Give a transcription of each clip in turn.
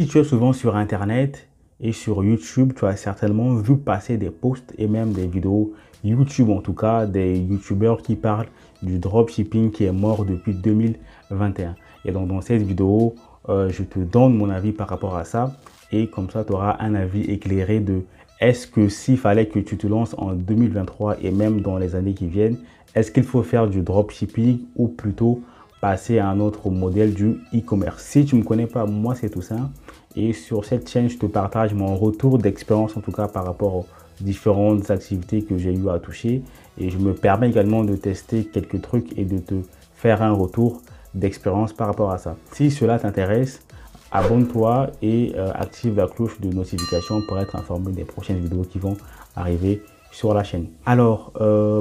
Si tu es souvent sur Internet et sur YouTube, tu as certainement vu passer des posts et même des vidéos YouTube, en tout cas des YouTubeurs qui parlent du dropshipping qui est mort depuis 2021. Et donc dans cette vidéo, je te donne mon avis par rapport à ça et comme ça tu auras un avis éclairé de est-ce que s'il fallait que tu te lances en 2023 et même dans les années qui viennent, est-ce qu'il faut faire du dropshipping ou plutôt passer à un autre modèle du e-commerce. Si tu ne me connais pas, moi c'est Toussaint et sur cette chaîne, je te partage mon retour d'expérience en tout cas par rapport aux différentes activités que j'ai eu à toucher et je me permets également de tester quelques trucs et de te faire un retour d'expérience par rapport à ça. Si cela t'intéresse, abonne-toi et active la cloche de notification pour être informé des prochaines vidéos qui vont arriver sur la chaîne. Alors,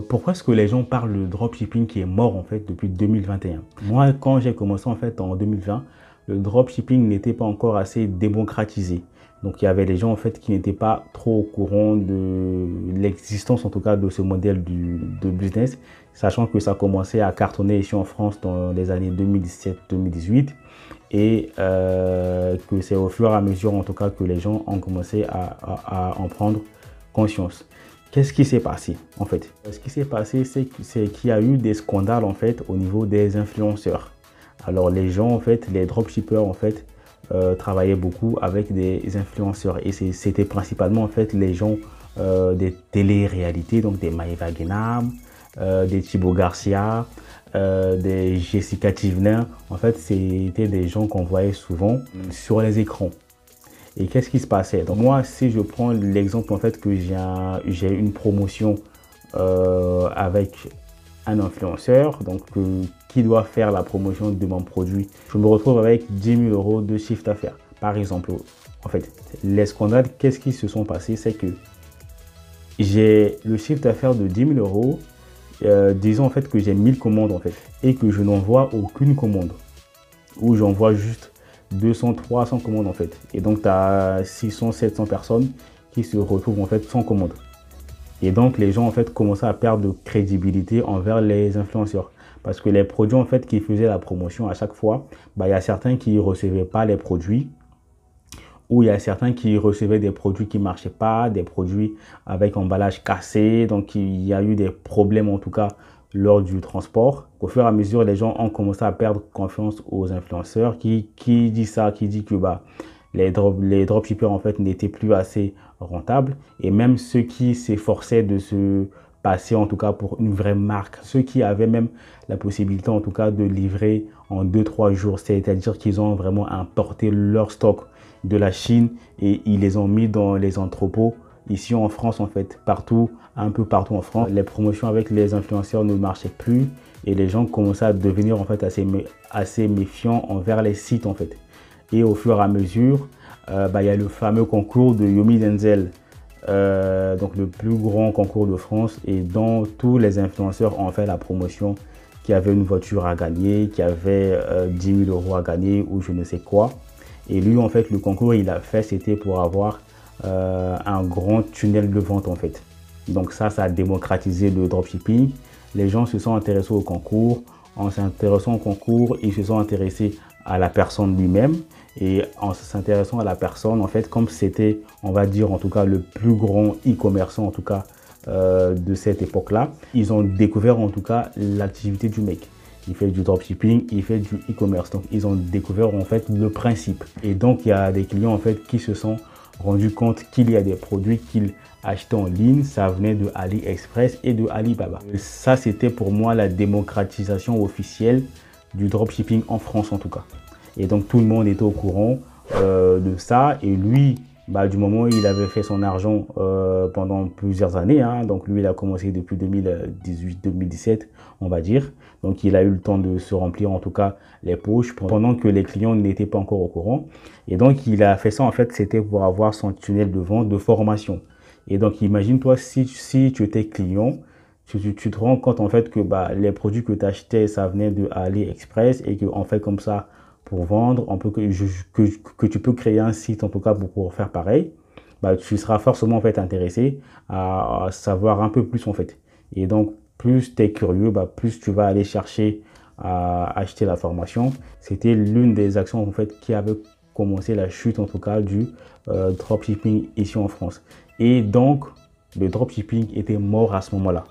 pourquoi est-ce que les gens parlent de dropshipping qui est mort en fait depuis 2021? Moi, quand j'ai commencé en fait en 2020, le dropshipping n'était pas encore assez démocratisé. Donc, il y avait des gens en fait qui n'étaient pas trop au courant de l'existence en tout cas de ce modèle de business, sachant que ça commençait à cartonner ici en France dans les années 2017-2018 et que c'est au fur et à mesure en tout cas que les gens ont commencé à en prendre conscience. Qu'est-ce qui s'est passé en fait? Ce qui s'est passé, c'est qu'il y a eu des scandales en fait au niveau des influenceurs. Alors les gens en fait, les dropshippers en fait, travaillaient beaucoup avec des influenceurs et c'était principalement en fait les gens des télé-réalités, donc des Maëva Guénam, des Thibaut Garcia, des Jessica Thivenin. En fait, c'était des gens qu'on voyait souvent sur les écrans. Et qu'est-ce qui se passait? Donc moi, si je prends l'exemple en fait que j'ai une promotion avec un influenceur, donc qui doit faire la promotion de mon produit, je me retrouve avec 10 000 euros de chiffre d'affaires. Par exemple, en fait, les scandales, qu'est-ce qui se sont passés? C'est que j'ai le chiffre d'affaires de 10 000 euros, disons en fait que j'ai 1000 commandes en fait, et que je n'envoie aucune commande, ou j'envoie juste 200, 300 commandes en fait. Et donc, tu as 600, 700 personnes qui se retrouvent en fait sans commande. Et donc, les gens en fait commençaient à perdre de crédibilité envers les influenceurs. Parce que les produits en fait qui faisaient la promotion à chaque fois, il y a certains qui ne recevaient pas les produits. Ou il y a certains qui recevaient des produits qui ne marchaient pas, des produits avec emballage cassé. Donc, il y a eu des problèmes en tout cas lors du transport. Au fur et à mesure, les gens ont commencé à perdre confiance aux influenceurs qui dit ça, qui dit que les dropshippers en fait n'étaient plus assez rentables et même ceux qui s'efforçaient de se passer en tout cas pour une vraie marque, ceux qui avaient même la possibilité en tout cas de livrer en 2-3 jours, c'est-à-dire qu'ils ont vraiment importé leur stock de la Chine et ils les ont mis dans les entrepôts ici en France en fait, partout, un peu partout en France. Les promotions avec les influenceurs ne marchaient plus et les gens commençaient à devenir en fait assez méfiants envers les sites en fait. Et au fur et à mesure, il y a le fameux concours de Yomi Denzel, donc le plus grand concours de France et dont tous les influenceurs ont fait la promotion, qui avait une voiture à gagner, qui avait 10 000 euros à gagner ou je ne sais quoi. Et lui en fait, le concours il a fait, c'était pour avoir un grand tunnel de vente en fait. Donc ça a démocratisé le dropshipping. Les gens se sont intéressés au concours. En s'intéressant au concours, ils se sont intéressés à la personne lui-même. Et en s'intéressant à la personne, en fait, comme c'était, on va dire en tout cas, le plus grand e-commerçant en tout cas de cette époque-là, ils ont découvert en tout cas l'activité du mec. Il fait du dropshipping, il fait du e-commerce. Donc, ils ont découvert en fait le principe. Et donc, il y a des clients en fait qui se sont rendus compte qu'il y a des produits qu'ils achetaient en ligne. Ça venait de AliExpress et de Alibaba. Ça, c'était pour moi la démocratisation officielle du dropshipping en France en tout cas. Et donc, tout le monde était au courant de ça. Et lui, du moment où il avait fait son argent pendant plusieurs années, hein, donc lui, il a commencé depuis 2018-2017, on va dire. Donc, il a eu le temps de se remplir, en tout cas, les poches pendant que les clients n'étaient pas encore au courant. Et donc, il a fait ça, en fait, c'était pour avoir son tunnel de vente de formation. Et donc, imagine-toi, si tu étais client, tu te rends compte, en fait, que les produits que tu achetais, ça venait de AliExpress et qu'on fait comme ça pour vendre, que tu peux créer un site, en tout cas, pour faire pareil. Tu seras forcément, en fait, intéressé à savoir un peu plus, en fait. Et donc, plus tu es curieux, plus tu vas aller chercher à acheter la formation. C'était l'une des actions en fait qui avait commencé la chute en tout cas du dropshipping ici en France. Et donc, le dropshipping était mort à ce moment-là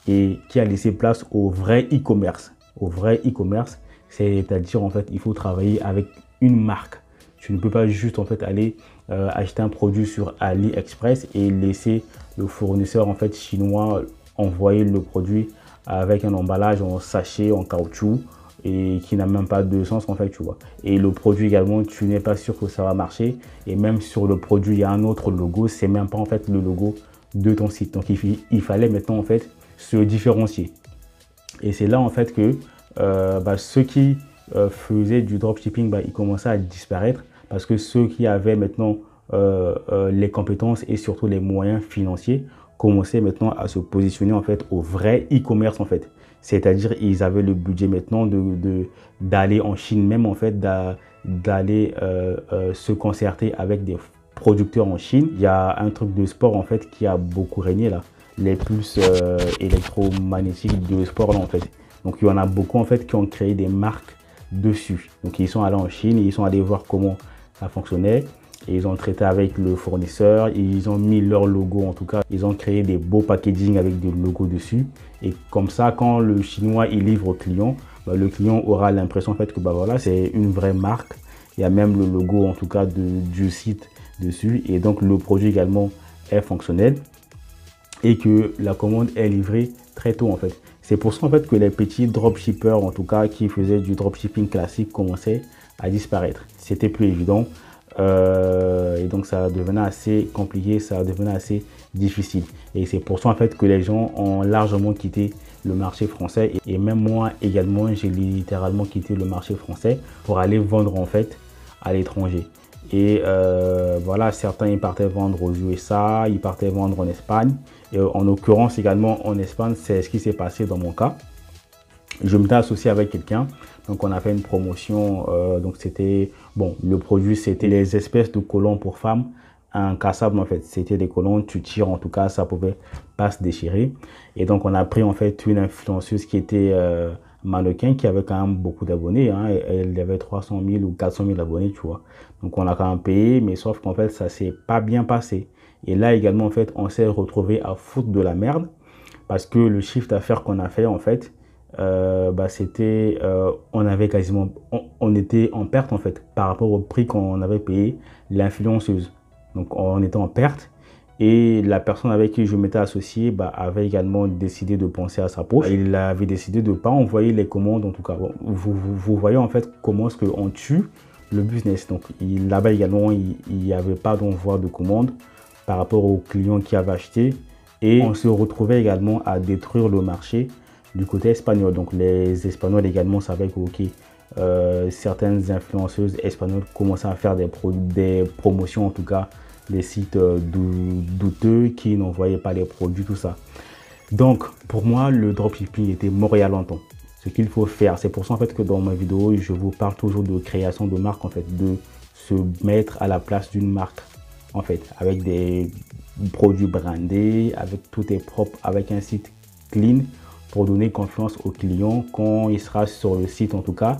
et qui a laissé place au vrai e-commerce. Au vrai e-commerce, c'est-à-dire en fait, il faut travailler avec une marque. Tu ne peux pas juste en fait aller acheter un produit sur AliExpress et laisser le fournisseur en fait chinois envoyer le produit avec un emballage en sachet, en caoutchouc et qui n'a même pas de sens en fait, tu vois. Et le produit également, tu n'es pas sûr que ça va marcher. Et même sur le produit, il y a un autre logo, c'est même pas en fait le logo de ton site. Donc il fallait maintenant en fait se différencier. Et c'est là en fait que ceux qui faisaient du dropshipping, ils commençaient à disparaître parce que ceux qui avaient maintenant les compétences et surtout les moyens financiers commençaient maintenant à se positionner en fait au vrai e-commerce en fait. C'est-à-dire ils avaient le budget maintenant d'aller en Chine même en fait, d'aller se concerter avec des producteurs en Chine. Il y a un truc de sport en fait qui a beaucoup régné là, les pulses électromagnétiques de sport là en fait. Donc il y en a beaucoup en fait qui ont créé des marques dessus. Donc ils sont allés en Chine, ils sont allés voir comment ça fonctionnait. Et ils ont traité avec le fournisseur, ils ont mis leur logo en tout cas, ils ont créé des beaux packaging avec des logos dessus. Et comme ça, quand le chinois il livre au client, le client aura l'impression en fait que voilà, c'est une vraie marque. Il y a même le logo en tout cas du site dessus. Et donc le produit également est fonctionnel et que la commande est livrée très tôt en fait. C'est pour ça en fait que les petits dropshippers en tout cas qui faisaient du dropshipping classique commençaient à disparaître. C'était plus évident. Et donc ça devenait assez compliqué, ça devenait assez difficile. Et c'est pour ça en fait que les gens ont largement quitté le marché français. Et même moi également, j'ai littéralement quitté le marché français pour aller vendre en fait à l'étranger. Et voilà, certains ils partaient vendre aux USA, ils partaient vendre en Espagne. Et en l'occurrence également en Espagne, c'est ce qui s'est passé dans mon cas. Je m'étais associé avec quelqu'un, donc on a fait une promotion, donc c'était, bon, le produit c'était les espèces de collants pour femmes incassables en fait, c'était des collants, tu tires en tout cas, ça pouvait pas se déchirer. Et donc on a pris en fait une influenceuse qui était mannequin, qui avait quand même beaucoup d'abonnés, hein, elle avait 300 000 ou 400 000 abonnés, tu vois. Donc on a quand même payé, mais sauf qu'en fait ça s'est pas bien passé. Et là également en fait on s'est retrouvé à foutre de la merde, parce que le chiffre d'affaires qu'on a fait en fait, c'était on avait quasiment on était en perte en fait par rapport au prix qu'on avait payé l'influenceuse. Donc on était en perte et la personne avec qui je m'étais associé avait également décidé de penser à sa poche. Il avait décidé de ne pas envoyer les commandes en tout cas. Bon, vous voyez en fait comment est-ce qu'on tue le business. Donc là-bas également il n'y avait pas d'envoi de commandes par rapport aux clients qui avaient acheté et on se retrouvait également à détruire le marché du côté espagnol. Donc les Espagnols également savaient que certaines influenceuses espagnoles commençaient à faire des promotions, en tout cas des sites douteux qui n'envoyaient pas les produits, tout ça. Donc pour moi le dropshipping était mort il y a longtemps. Ce qu'il faut faire, c'est pour ça en fait que dans ma vidéo je vous parle toujours de création de marque, en fait, de se mettre à la place d'une marque en fait, avec des produits brandés, avec tout est propre, avec un site clean, pour donner confiance au client quand il sera sur le site. En tout cas,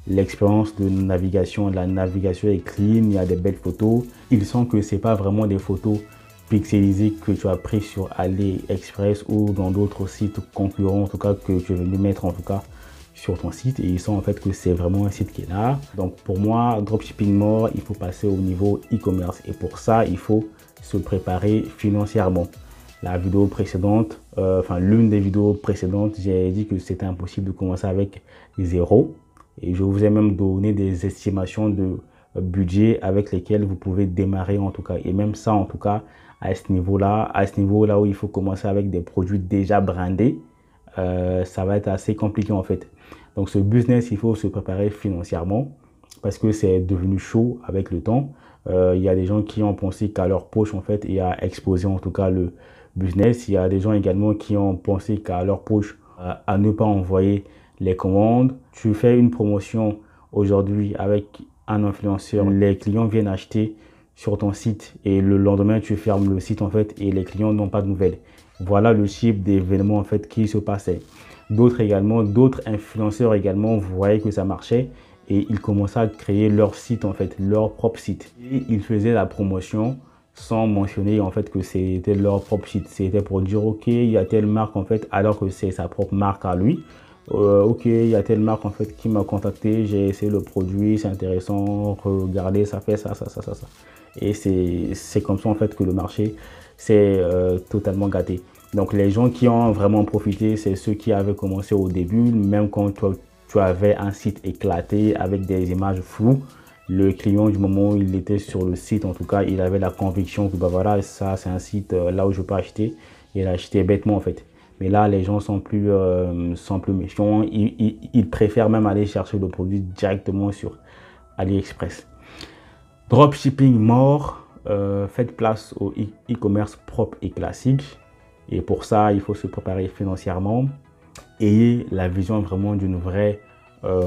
l'expérience de navigation, la navigation est clean, il y a des belles photos. Il sent que c'est pas vraiment des photos pixelisées que tu as pris sur AliExpress ou dans d'autres sites concurrents, en tout cas que tu es venu mettre en tout cas sur ton site, et ils sentent en fait que c'est vraiment un site qui est là. Donc pour moi, dropshipping mort, il faut passer au niveau e-commerce, et pour ça il faut se préparer financièrement. La vidéo précédente, l'une des vidéos précédentes, j'ai dit que c'était impossible de commencer avec zéro. Et je vous ai même donné des estimations de budget avec lesquelles vous pouvez démarrer en tout cas. Et même ça en tout cas, à ce niveau-là où il faut commencer avec des produits déjà brandés, ça va être assez compliqué en fait. Donc ce business, il faut se préparer financièrement parce que c'est devenu chaud avec le temps. Il y a des gens qui ont pensé qu'à leur poche en fait et à exposer en tout cas le business. Il y a des gens également qui ont pensé qu'à leur poche à ne pas envoyer les commandes. Tu fais une promotion aujourd'hui avec un influenceur, les clients viennent acheter sur ton site et le lendemain tu fermes le site en fait et les clients n'ont pas de nouvelles. Voilà le type d'événements en fait qui se passait. D'autres influenceurs également, vous voyez que ça marchait et ils commençaient à créer leur site, en fait, leur propre site. Et ils faisaient la promotion sans mentionner en fait que c'était leur propre site. C'était pour dire ok, il y a telle marque en fait, alors que c'est sa propre marque à lui. Ok, il y a telle marque en fait qui m'a contacté, j'ai essayé le produit, c'est intéressant, regardez, ça fait ça. Et c'est comme ça en fait que le marché s'est totalement gâté. Donc les gens qui ont vraiment profité, c'est ceux qui avaient commencé au début, même quand toi, tu avais un site éclaté avec des images floues. Le client, du moment où il était sur le site, en tout cas, il avait la conviction que bah voilà, ça c'est un site là où je peux acheter. Et il a acheté bêtement en fait. Mais là, les gens sont plus méfiants. Ils préfèrent même aller chercher le produit directement sur AliExpress. Dropshipping mort. Faites place au e-commerce propre et classique. Et pour ça, il faut se préparer financièrement. Ayez la vision vraiment d'une vraie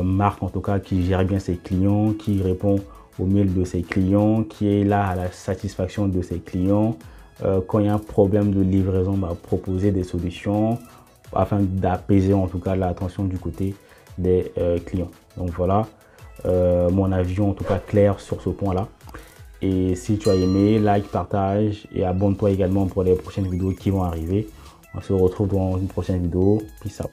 marque, en tout cas, qui gère bien ses clients, qui répond aux mails de ses clients, qui est là à la satisfaction de ses clients. Quand il y a un problème de livraison, proposer des solutions afin d'apaiser en tout cas l'attention du côté des clients. Donc voilà mon avis en tout cas clair sur ce point là. Et si tu as aimé, like, partage et abonne-toi également pour les prochaines vidéos qui vont arriver. On se retrouve dans une prochaine vidéo. Peace out.